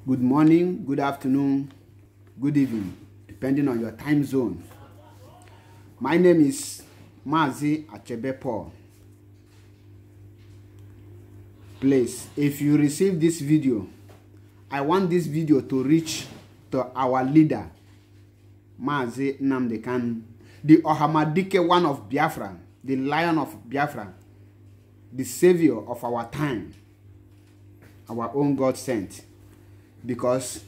Good morning, good afternoon, good evening, depending on your time zone. My name is Mazi Achebe Paul. Please, if you receive this video, I want this video to reach to our leader, Mazi Nnamdi Kanu, the Ohamadike one of Biafra, the lion of Biafra, the savior of our time, our own God sent. Because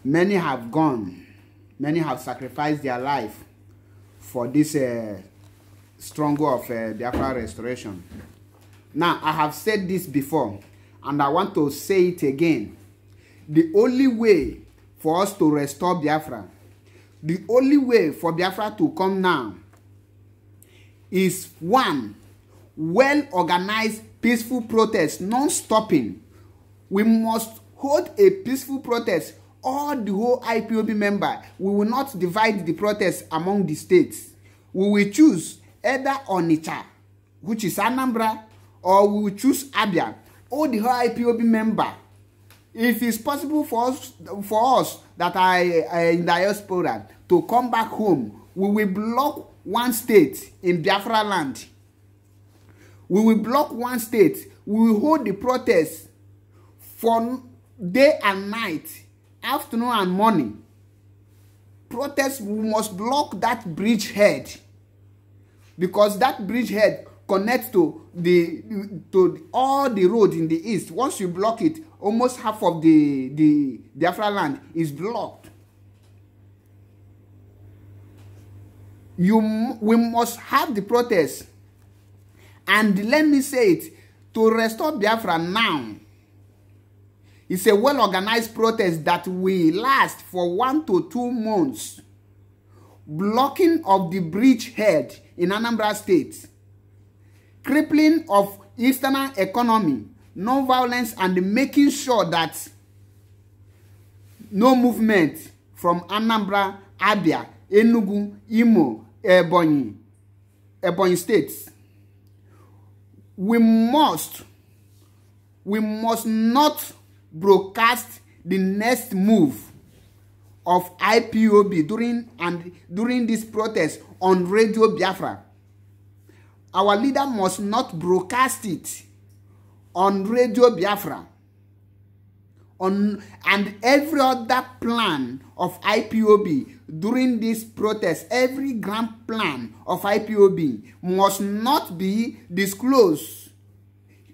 many have gone, many have sacrificed their life for this struggle of Biafra restoration. Now, I have said this before, and I want to say it again. The only way for us to restore Biafra, the only way for Biafra to come now is one, well-organized, peaceful protest, non-stopping. We must hold a peaceful protest. All the whole IPOB member, we will not divide the protest among the states. We will choose either Onitsha, which is Anambra, or we will choose Abia. All the whole IPOB member. If it's possible for us that are in diaspora to come back home, we will block one state in Biafra land. We will block one state. We will hold the protest for day and night, afternoon and morning. Protest, we must block that bridgehead, because that bridgehead connects to all the roads in the east. Once you block it, almost half of the Biafra land is blocked. We must have the protest, and let me say it, to restore Biafra now. It's a well-organized protest that will last for 1 to 2 months. Blocking of the bridgehead in Anambra State. Crippling of external economy, non-violence, and making sure that no movement from Anambra, Abia, Enugu, Imo, Ebonyi states. We must not broadcast the next move of IPOB during this protest on Radio Biafra. Our leader must not broadcast it on Radio Biafra. And every other plan of IPOB during this protest, every grand plan of IPOB must not be disclosed.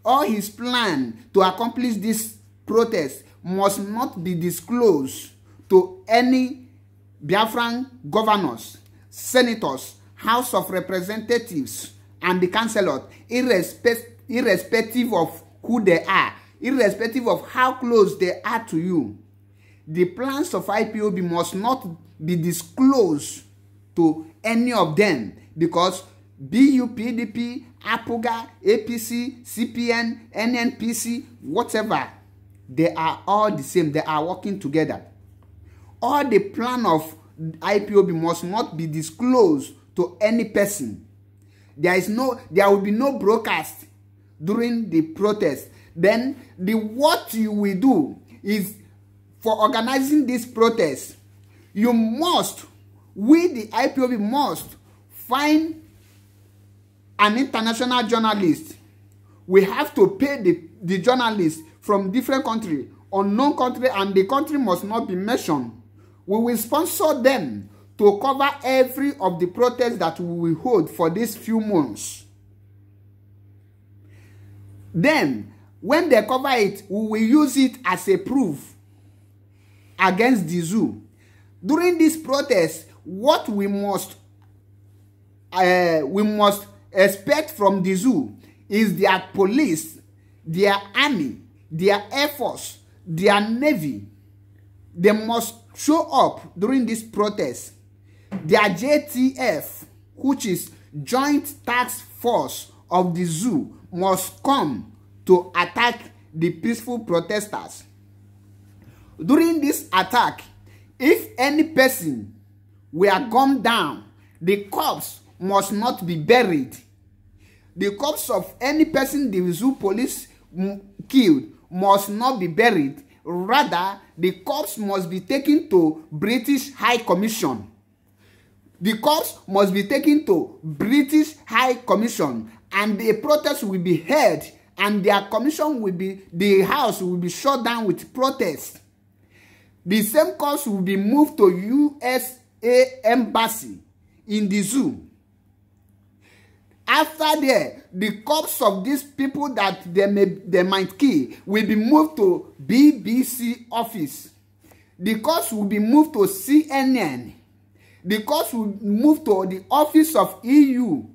All his plan to accomplish this protest must not be disclosed to any Biafran governors, senators, House of Representatives, and the councillors, irrespective of who they are, irrespective of how close they are to you. The plans of IPOB must not be disclosed to any of them, because BU, PDP, APOGA, APC, CPN, NNPC, whatever, they are all the same. They are working together. All the plan of IPOB must not be disclosed to any person. There will be no broadcast during the protest. Then what you will do is, for organizing this protest, we the IPOB must find an international journalist. We have to pay the journalist from different country, unknown country, and the country must not be mentioned. We will sponsor them to cover every of the protests that we will hold for these few months. Then, when they cover it, we will use it as a proof against the zoo. During this protest, what we must expect from the zoo is their police, their army, their air force, their navy. They must show up during this protest. Their JTF, which is Joint Task Force of the zoo, must come to attack the peaceful protesters. During this attack, if any person were gunned down, the corpse must not be buried. The corpse of any person the zoo police killed must not be buried, Rather, the corpse must be taken to British High Commission. The corpse must be taken to British High Commission, and the protest will be held, and their commission will be, the house will be shut down with protest. The same corpse will be moved to USA Embassy in the zoo. After there, the corpse of these people that they might kill will be moved to BBC office. The corpse will be moved to CNN. The corpse will move to the office of EU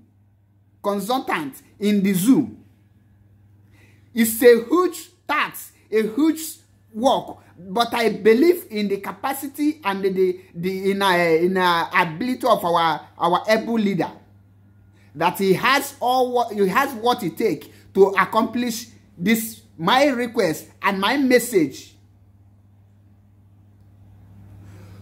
consultant in the zoo. It's a huge task, a huge work, but I believe in the capacity and the ability of our able leader, that he has what it takes to accomplish this, my request and my message.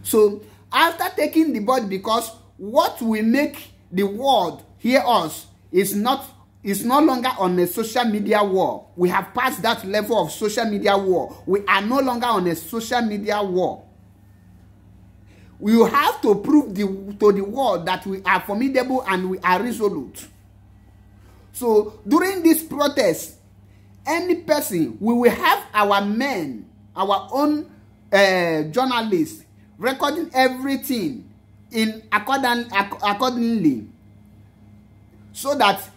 So after taking the body, because what will make the world hear us is no longer on a social media war. We have passed that level of social media war. We are no longer on a social media war. We have to prove to the world that we are formidable and we are resolute. So during this protest, any person, we will have our men, our own journalists, recording everything accordingly, so that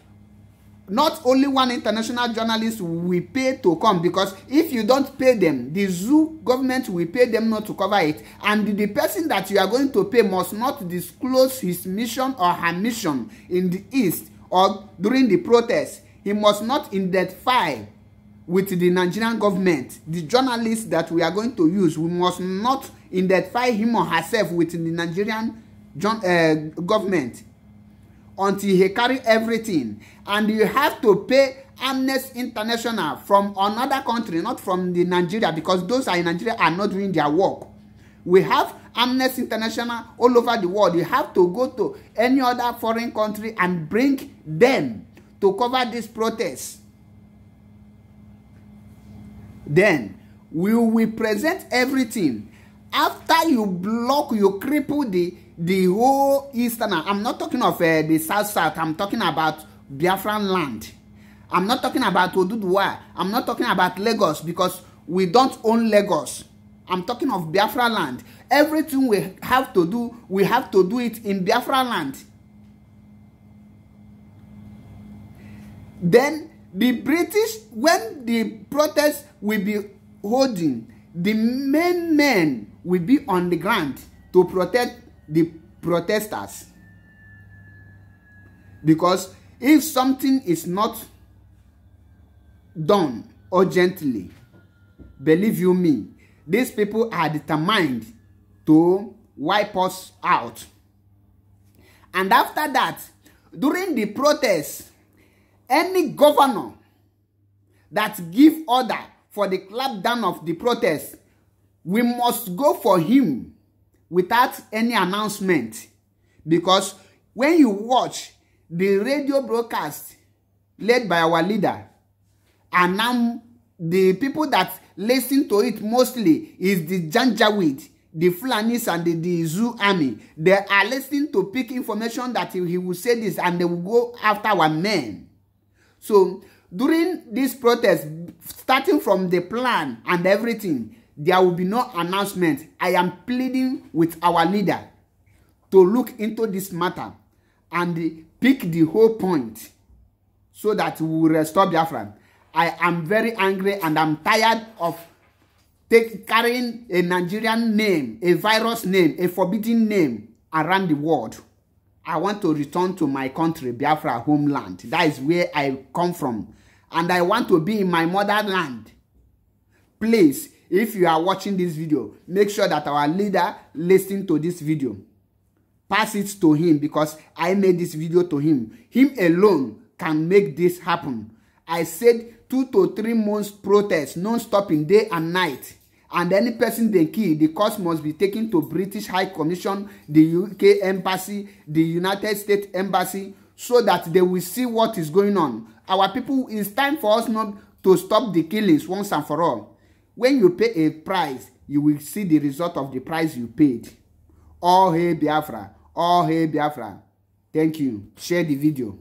not only one international journalist will pay to come, because if you don't pay them, the zoo government will pay them not to cover it, and the person that you are going to pay must not disclose his mission or her mission in the east or during the protest. He must not identify with the Nigerian government. The journalist that we are going to use, we must not identify him or herself with the Nigerian government until he carry everything. And you have to pay Amnesty International from another country, not from the Nigeria, because those are in Nigeria are not doing their work. We have Amnesty International all over the world. You have to go to any other foreign country and bring them to cover this protest. Then we will present everything. After you block, you cripple the whole eastern. I'm not talking of the south. I'm talking about Biafran land. I'm not talking about Oduduwa. I'm not talking about Lagos, because we don't own Lagos. I'm talking of Biafra land. Everything we have to do it in Biafra land. Then the British, when the protest will be holding, the main men will be on the ground to protect the protesters. Because if something is not done urgently, believe you me, these people are determined to wipe us out. And after that, during the protest, any governor that give order for the clampdown of the protest, we must go for him without any announcement. Because when you watch the radio broadcast led by our leader, and now the people that listen to it mostly is the Janjaweed, the Fulanis and the Zoo army. They are listening to pick information that he will say this, and they will go after our men. So during this protest, starting from the plan and everything, there will be no announcement. I am pleading with our leader to look into this matter and pick the whole point so that we will restore Biafra. I am very angry and I'm tired of carrying a Nigerian name, a virus name, a forbidden name around the world. I want to return to my country, Biafra homeland. That is where I come from. And I want to be in my motherland. Please, if you are watching this video, make sure that our leader listens to this video. Pass it to him, because I made this video to him. Him alone can make this happen. I said 2 to 3 months protest, non-stopping day and night. And any person they kill, the cause must be taken to British High Commission, the UK Embassy, the United States Embassy, so that they will see what is going on. Our people, it's time for us not to stop the killings once and for all. When you pay a price, you will see the result of the price you paid. All hail Biafra. All hail Biafra. Thank you. Share the video.